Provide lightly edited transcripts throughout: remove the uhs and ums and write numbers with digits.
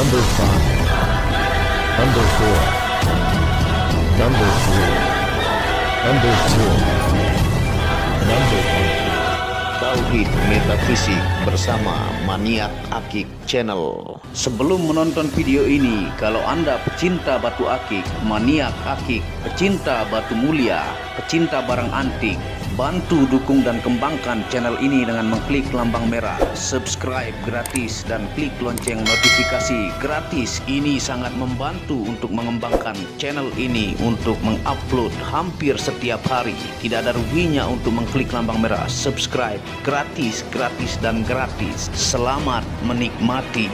Number 5, Number 4, Number 3, Number 2, Number 1. Tauhid Metafisik bersama Maniak Akik Channel. Sebelum menonton video ini, kalau Anda pecinta batu akik, maniak akik, pecinta batu mulia, pecinta barang antik, bantu dukung dan kembangkan channel ini dengan mengklik lambang merah, subscribe gratis dan klik lonceng notifikasi gratis. Ini sangat membantu untuk mengembangkan channel ini untuk mengupload hampir setiap hari. Tidak ada ruginya untuk mengklik lambang merah, subscribe gratis, gratis dan gratis. Selamat menikmati.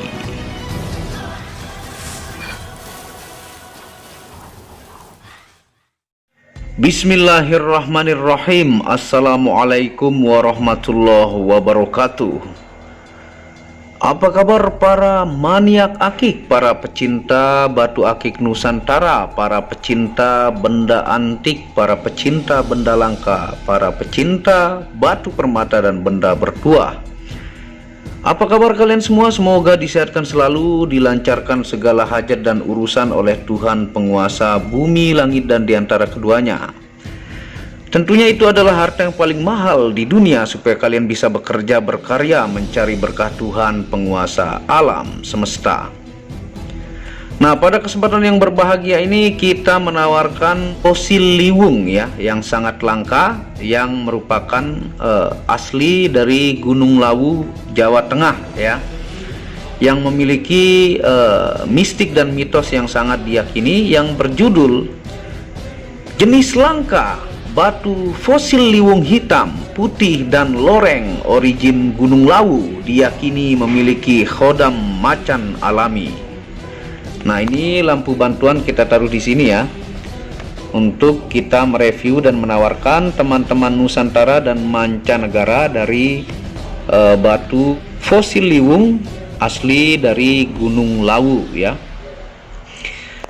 Bismillahirrahmanirrahim. Assalamualaikum warahmatullahi wabarakatuh. Apa kabar para maniak akik, para pecinta batu akik Nusantara, para pecinta benda antik, para pecinta benda langka, para pecinta batu permata dan benda bertuah? Apa kabar kalian semua? Semoga disehatkan selalu, dilancarkan segala hajat dan urusan oleh Tuhan penguasa bumi, langit dan diantara keduanya. Tentunya itu adalah harta yang paling mahal di dunia, supaya kalian bisa bekerja, berkarya, mencari berkah Tuhan penguasa alam semesta. Nah, pada kesempatan yang berbahagia ini kita menawarkan fosil liwung ya, yang sangat langka, yang merupakan asli dari Gunung Lawu, Jawa Tengah ya, yang memiliki mistik dan mitos yang sangat diyakini, yang berjudul jenis langka batu fosil liwung hitam, putih dan loreng origin Gunung Lawu, diyakini memiliki khodam macan alami. Nah, ini lampu bantuan kita taruh di sini ya, untuk kita mereview dan menawarkan teman-teman Nusantara dan mancanegara dari batu fosil liwung asli dari Gunung Lawu ya.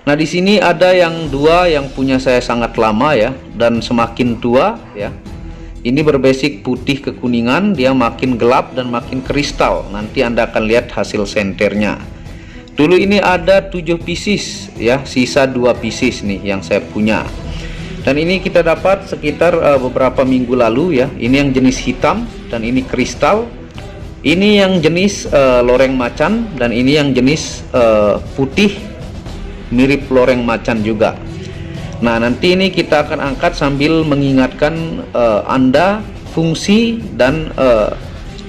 Nah, di sini ada yang dua yang punya saya sangat lama ya, dan semakin tua ya. Ini berbasic putih kekuningan, dia makin gelap dan makin kristal. Nanti Anda akan lihat hasil senternya. Dulu ini ada 7 pieces ya, sisa 2 pieces nih yang saya punya. Dan ini kita dapat sekitar beberapa minggu lalu ya. Ini yang jenis hitam dan ini kristal. Ini yang jenis loreng macan dan ini yang jenis putih mirip loreng macan juga. Nah, nanti ini kita akan angkat sambil mengingatkan Anda fungsi dan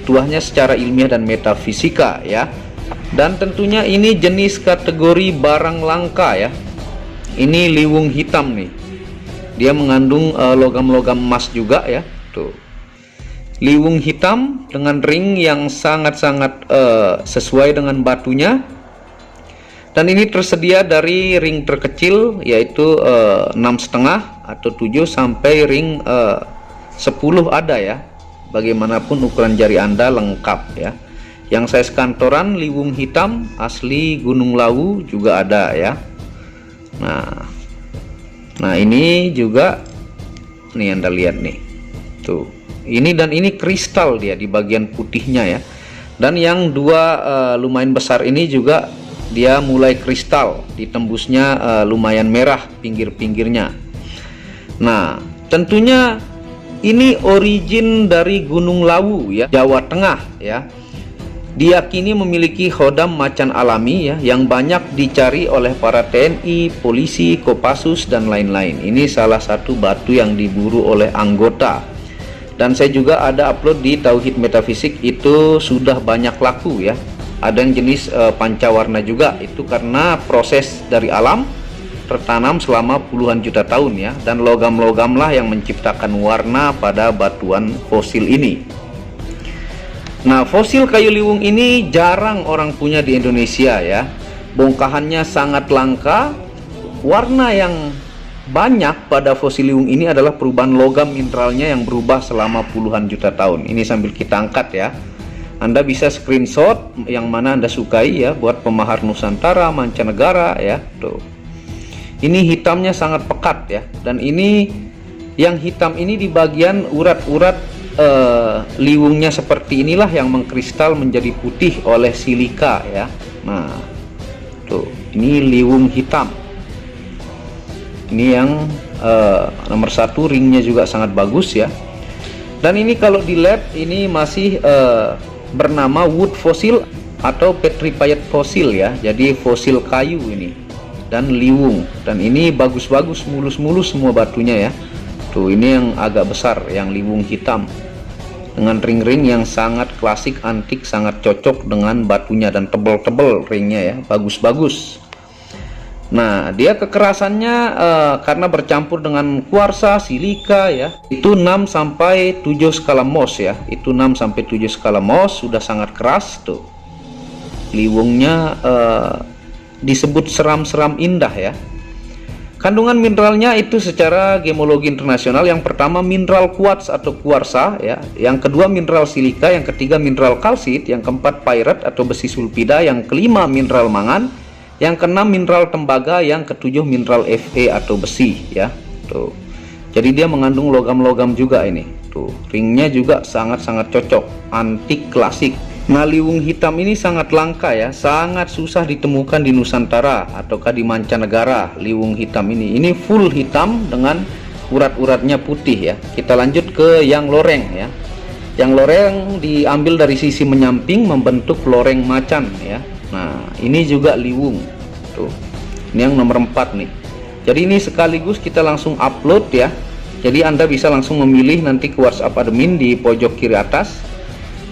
tuahnya secara ilmiah dan metafisika ya. Dan tentunya ini jenis kategori barang langka ya. Ini liwung hitam nih, dia mengandung logam-logam emas juga ya. Tuh, liwung hitam dengan ring yang sangat-sangat sesuai dengan batunya. Dan ini tersedia dari ring terkecil yaitu 6,5 atau 7 sampai ring 10 ada ya. Bagaimanapun ukuran jari Anda lengkap ya. Yang saya sekantoran liwung hitam asli Gunung Lawu juga ada ya. Nah ini juga nih Anda lihat nih. Tuh. Ini dan ini kristal dia di bagian putihnya ya. Dan yang dua lumayan besar ini juga dia mulai kristal, ditembusnya lumayan merah pinggir-pinggirnya. Nah, tentunya ini origin dari Gunung Lawu ya, Jawa Tengah ya. Diyakini memiliki khodam macan alami ya, yang banyak dicari oleh para TNI, polisi, Kopassus dan lain-lain. Ini salah satu batu yang diburu oleh anggota. Dan saya juga ada upload di Tauhid Metafisik, itu sudah banyak laku ya. Ada yang jenis pancawarna juga, itu karena proses dari alam tertanam selama puluhan juta tahun ya, dan logam-logam lah yang menciptakan warna pada batuan fosil ini. Nah, fosil kayu liwung ini jarang orang punya di Indonesia ya. Bongkahannya sangat langka. Warna yang banyak pada fosil liwung ini adalah perubahan logam mineralnya yang berubah selama puluhan juta tahun. Ini sambil kita angkat ya. Anda bisa screenshot yang mana Anda sukai ya, buat pemahar Nusantara, mancanegara ya. Tuh. Ini hitamnya sangat pekat ya. Dan ini yang hitam ini di bagian urat-urat liwungnya seperti inilah yang mengkristal menjadi putih oleh silika ya. Nah, Tuh, ini liwung hitam. Ini yang nomor 1, ringnya juga sangat bagus ya. Dan ini kalau di lab ini masih bernama wood fossil atau petrified fossil ya. Jadi fosil kayu ini dan liwung. Dan ini bagus-bagus, mulus-mulus semua batunya ya. Tuh, ini yang agak besar, yang liwung hitam dengan ring-ring yang sangat klasik, antik, sangat cocok dengan batunya dan tebel-tebel ringnya ya, bagus-bagus. Nah, dia kekerasannya karena bercampur dengan kuarsa, silika ya, itu 6 sampai 7 skala Mohs ya. Itu 6 sampai 7 skala Mohs, sudah sangat keras tuh. Liwungnya disebut seram-seram indah ya. Kandungan mineralnya itu secara gemologi internasional, yang pertama mineral quartz atau kuarsa ya, yang kedua mineral silika, yang ketiga mineral kalsit, yang keempat pyrite atau besi sulfida, yang kelima mineral mangan, yang keenam mineral tembaga, yang ketujuh mineral Fe atau besi ya. Tuh. Jadi dia mengandung logam-logam juga ini. Tuh, ringnya juga sangat-sangat cocok, antik, klasik. Nah, liwung hitam ini sangat langka ya, sangat susah ditemukan di Nusantara ataukah di mancanegara. Liwung hitam ini full hitam dengan urat-uratnya putih ya. Kita lanjut ke yang loreng ya. Yang loreng diambil dari sisi menyamping membentuk loreng macan ya. Nah, ini juga liwung. Tuh. Ini yang nomor 4 nih. Jadi ini sekaligus kita langsung upload ya. Jadi Anda bisa langsung memilih nanti ke WhatsApp admin di pojok kiri atas.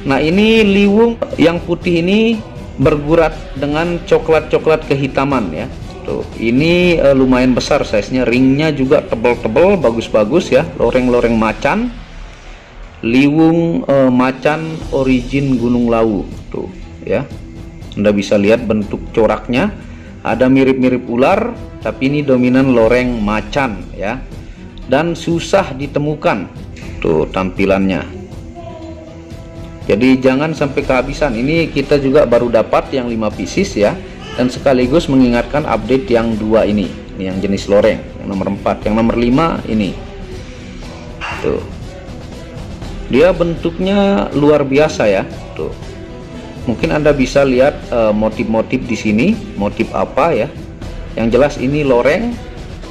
Nah, ini liwung yang putih ini bergurat dengan coklat-coklat kehitaman ya. Tuh, ini lumayan besar size-nya, ringnya juga tebal-tebal, bagus-bagus ya, loreng-loreng macan. Liwung macan origin Gunung Lawu. Tuh ya. Anda bisa lihat bentuk coraknya, ada mirip-mirip ular, tapi ini dominan loreng macan ya. Dan susah ditemukan. Tuh tampilannya. Jadi jangan sampai kehabisan. Ini kita juga baru dapat yang 5 pieces ya, dan sekaligus mengingatkan update yang 2 ini yang jenis loreng, yang nomor 4. Yang nomor 5 ini. Tuh. Dia bentuknya luar biasa ya. Tuh. Mungkin Anda bisa lihat motif-motif di sini, motif apa ya. Yang jelas ini loreng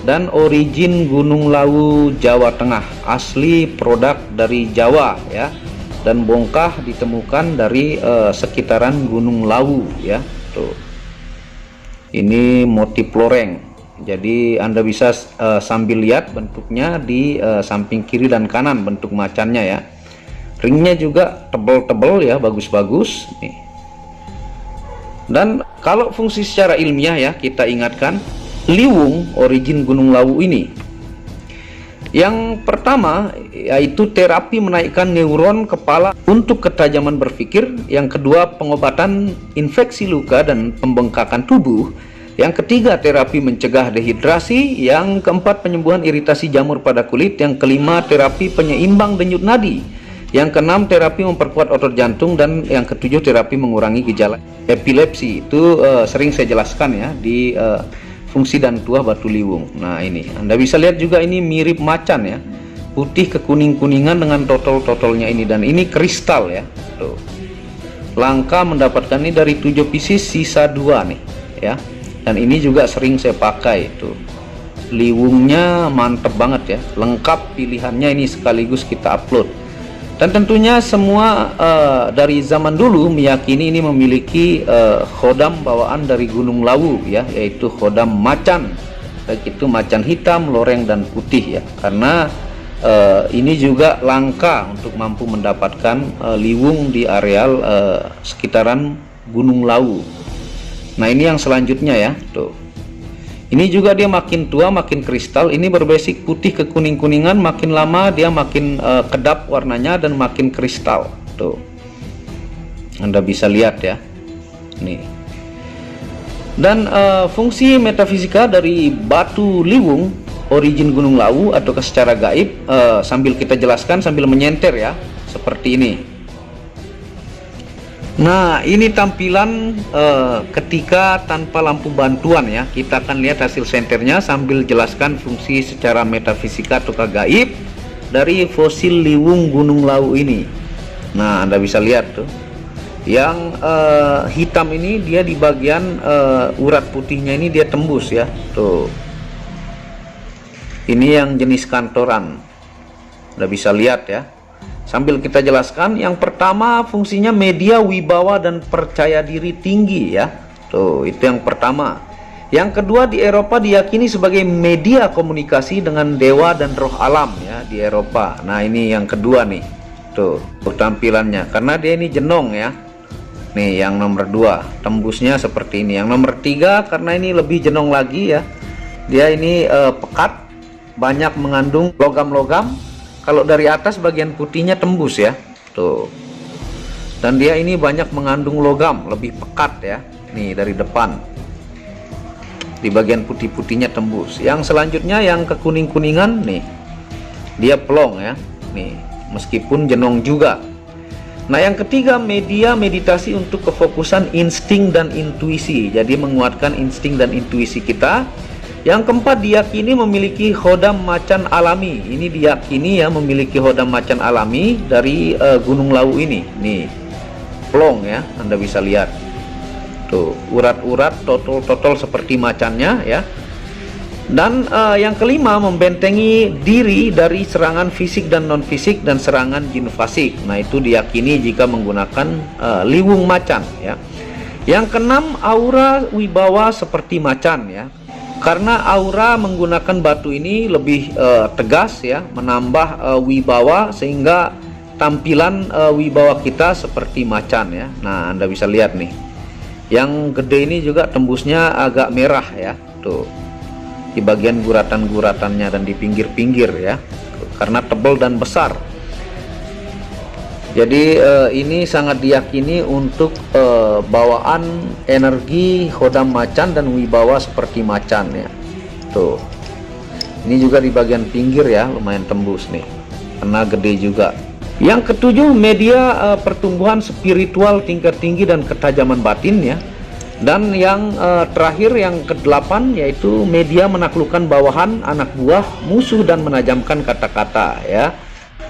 dan origin Gunung Lawu Jawa Tengah, asli produk dari Jawa ya. Dan bongkah ditemukan dari sekitaran Gunung Lawu ya. Tuh. Ini motif loreng. Jadi Anda bisa sambil lihat bentuknya di samping kiri dan kanan, bentuk macannya ya. Ringnya juga tebal-tebal ya, bagus-bagus nih. Dan kalau fungsi secara ilmiah ya, kita ingatkan liwung origin Gunung Lawu ini, yang pertama yaitu terapi menaikkan neuron kepala untuk ketajaman berpikir, yang kedua pengobatan infeksi luka dan pembengkakan tubuh, yang ketiga terapi mencegah dehidrasi, yang keempat penyembuhan iritasi jamur pada kulit, yang kelima terapi penyeimbang denyut nadi, yang keenam terapi memperkuat otot jantung, dan yang ketujuh terapi mengurangi gejala epilepsi. Itu sering saya jelaskan ya di fungsi dan tuah batu liwung. Nah, ini Anda bisa lihat juga ini mirip macan ya, putih kekuning-kuningan dengan totol-totolnya ini, dan ini kristal ya. Tuh. Langka mendapatkan ini dari 7 pieces, sisa 2 nih ya. Dan ini juga sering saya pakai. Tuh, liwungnya mantep banget ya, lengkap pilihannya, ini sekaligus kita upload. Dan tentunya semua dari zaman dulu meyakini ini memiliki khodam bawaan dari Gunung Lawu ya, yaitu khodam macan, baik itu macan hitam, loreng dan putih ya. Karena ini juga langka untuk mampu mendapatkan liwung di areal sekitaran Gunung Lawu. Nah, ini yang selanjutnya ya. Tuh. Ini juga dia makin tua makin kristal, ini berbasik putih ke kuning-kuningan, makin lama dia makin kedap warnanya dan makin kristal. Tuh. Anda bisa lihat ya. Nih. Dan fungsi metafisika dari batu liwung origin Gunung Lawu atau secara gaib, sambil kita jelaskan sambil menyenter ya, seperti ini. Nah, ini tampilan ketika tanpa lampu bantuan ya. Kita akan lihat hasil senternya sambil jelaskan fungsi secara metafisika atau gaib dari fosil liwung Gunung Lawu ini. Nah, Anda bisa lihat tuh. Yang hitam ini dia di bagian urat putihnya ini dia tembus ya. Tuh. Ini yang jenis kantoran. Udah bisa lihat ya. Sambil kita jelaskan, yang pertama fungsinya media wibawa dan percaya diri tinggi ya. Tuh, itu yang pertama. Yang kedua, di Eropa diyakini sebagai media komunikasi dengan dewa dan roh alam ya di Eropa. Nah, ini yang kedua nih. Tuh, tampilannya. Karena dia ini jenong ya. Nih yang nomor 2 tembusnya seperti ini. Yang nomor 3 karena ini lebih jenong lagi ya, dia ini pekat, banyak mengandung logam-logam. Kalau dari atas bagian putihnya tembus ya tuh, dan dia ini banyak mengandung logam, lebih pekat ya. Nih dari depan di bagian putih-putihnya tembus. Yang selanjutnya yang ke kuning-kuningan nih, dia plong ya nih, meskipun jenong juga. Nah, yang ketiga, media meditasi untuk kefokusan insting dan intuisi, jadi menguatkan insting dan intuisi kita. Yang keempat, diyakini memiliki khodam macan alami. Ini diyakini ya memiliki khodam macan alami dari Gunung Lawu ini. Nih, plong ya, Anda bisa lihat. Tuh, urat-urat totol-totol seperti macannya ya. Dan yang kelima, membentengi diri dari serangan fisik dan non fisik dan serangan jin fasik. Nah, itu diyakini jika menggunakan liwung macan ya. Yang keenam, aura wibawa seperti macan ya. Karena aura menggunakan batu ini lebih tegas ya, menambah wibawa sehingga tampilan wibawa kita seperti macan ya. Nah, Anda bisa lihat nih. Yang gede ini juga tembusnya agak merah ya. Tuh. Di bagian guratan-guratannya dan di pinggir-pinggir ya, karena tebal dan besar. Jadi ini sangat diyakini untuk bawaan energi khodam macan dan wibawa seperti macan ya. Tuh, ini juga di bagian pinggir ya, lumayan tembus nih, karena gede juga. Yang ketujuh, media pertumbuhan spiritual tingkat tinggi dan ketajaman batin ya. Dan yang terakhir, yang ke-8, yaitu media menaklukkan bawahan, anak buah, musuh, dan menajamkan kata-kata ya.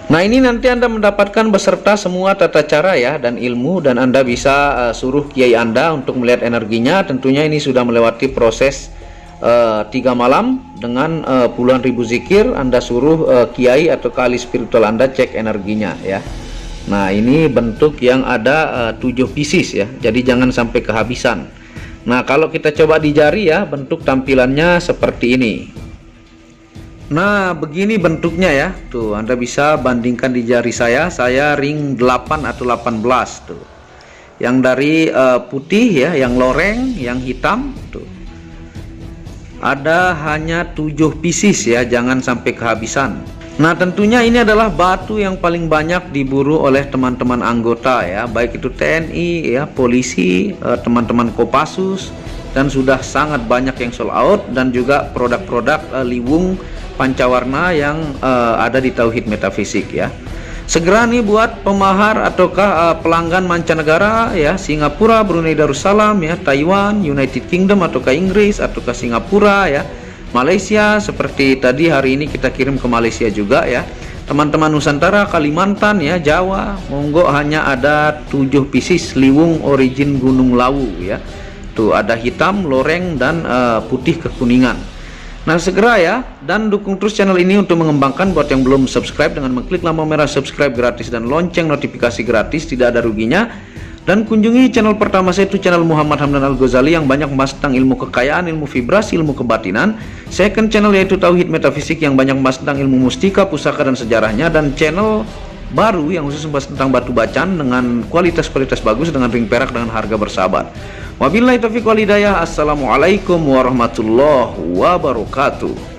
Nah, ini nanti Anda mendapatkan beserta semua tata cara ya dan ilmu, dan Anda bisa suruh kiai Anda untuk melihat energinya. Tentunya ini sudah melewati proses 3 malam dengan puluhan ribu zikir. Anda suruh kiai atau ahli spiritual Anda cek energinya ya. Nah, ini bentuk yang ada 7 pieces ya, jadi jangan sampai kehabisan. Nah, kalau kita coba di jari ya, bentuk tampilannya seperti ini. Nah, begini bentuknya ya. Tuh, Anda bisa bandingkan di jari saya ring 8 atau 18 tuh. Yang dari putih ya, yang loreng, yang hitam tuh. Ada hanya 7 pieces ya, jangan sampai kehabisan. Nah, tentunya ini adalah batu yang paling banyak diburu oleh teman-teman anggota ya, baik itu TNI ya, polisi, teman-teman Kopassus, dan sudah sangat banyak yang sold out, dan juga produk-produk liwung pancawarna yang ada di Tauhid Metafisik ya. Segera nih buat pemahar ataukah pelanggan mancanegara ya, Singapura, Brunei Darussalam ya, Taiwan, United Kingdom ataukah Inggris ataukah Singapura ya, Malaysia, seperti tadi hari ini kita kirim ke Malaysia juga ya. Teman-teman Nusantara, Kalimantan ya, Jawa, monggo, hanya ada 7 pieces liwung origin Gunung Lawu ya. Tuh, ada hitam, loreng, dan putih kekuningan. Nah, segera ya, dan dukung terus channel ini untuk mengembangkan. Buat yang belum subscribe, dengan mengklik lampu merah subscribe gratis dan lonceng notifikasi gratis, tidak ada ruginya. Dan kunjungi channel pertama saya, itu channel Muhammad Hamdan Al-Ghazali, yang banyak membahas tentang ilmu kekayaan, ilmu vibrasi, ilmu kebatinan. Second channel yaitu Tauhid Metafisik, yang banyak membahas tentang ilmu mustika, pusaka, dan sejarahnya. Dan channel baru yang khusus membahas tentang batu bacan dengan kualitas-kualitas bagus, dengan ring perak dengan harga bersahabat. Wabillahi taufiq wal hidayah. Assalamualaikum warahmatullahi wabarakatuh.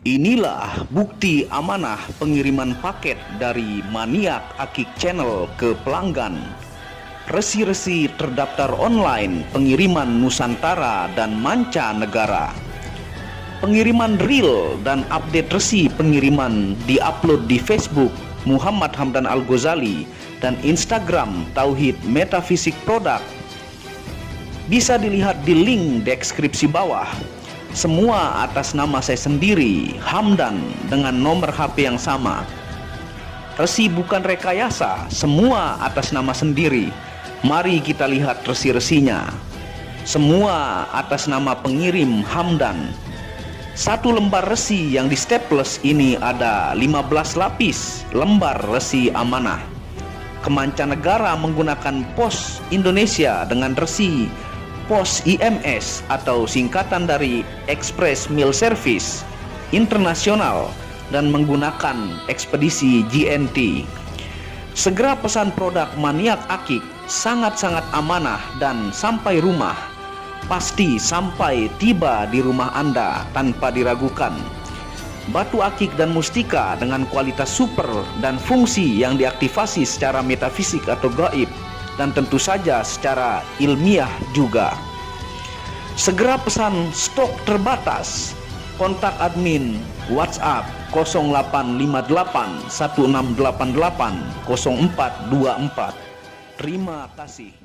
Inilah bukti amanah pengiriman paket dari Maniak Akik Channel ke pelanggan. Resi-resi terdaftar online pengiriman Nusantara dan mancanegara. Pengiriman real dan update resi pengiriman diupload di Facebook Muhammad Hamdan Al-Ghazali dan Instagram Tauhid Metafisik Produk. Bisa dilihat di link deskripsi bawah. Semua atas nama saya sendiri, Hamdan, dengan nomor HP yang sama. Resi bukan rekayasa, semua atas nama sendiri. Mari kita lihat resi-resinya. Semua atas nama pengirim Hamdan. Satu lembar resi yang di staples ini ada 15 lapis lembar resi amanah. Kemancanegara menggunakan pos Indonesia dengan resi pos IMS atau singkatan dari Express Mail Service Internasional dan menggunakan ekspedisi GNT. Segera pesan produk Maniak Akik, sangat-sangat amanah dan sampai rumah. Pasti sampai tiba di rumah Anda tanpa diragukan. Batu akik dan mustika dengan kualitas super dan fungsi yang diaktifasi secara metafisik atau gaib dan tentu saja secara ilmiah juga. Segera pesan, stok terbatas. Kontak admin WhatsApp 0858 1688 0424. Terima kasih.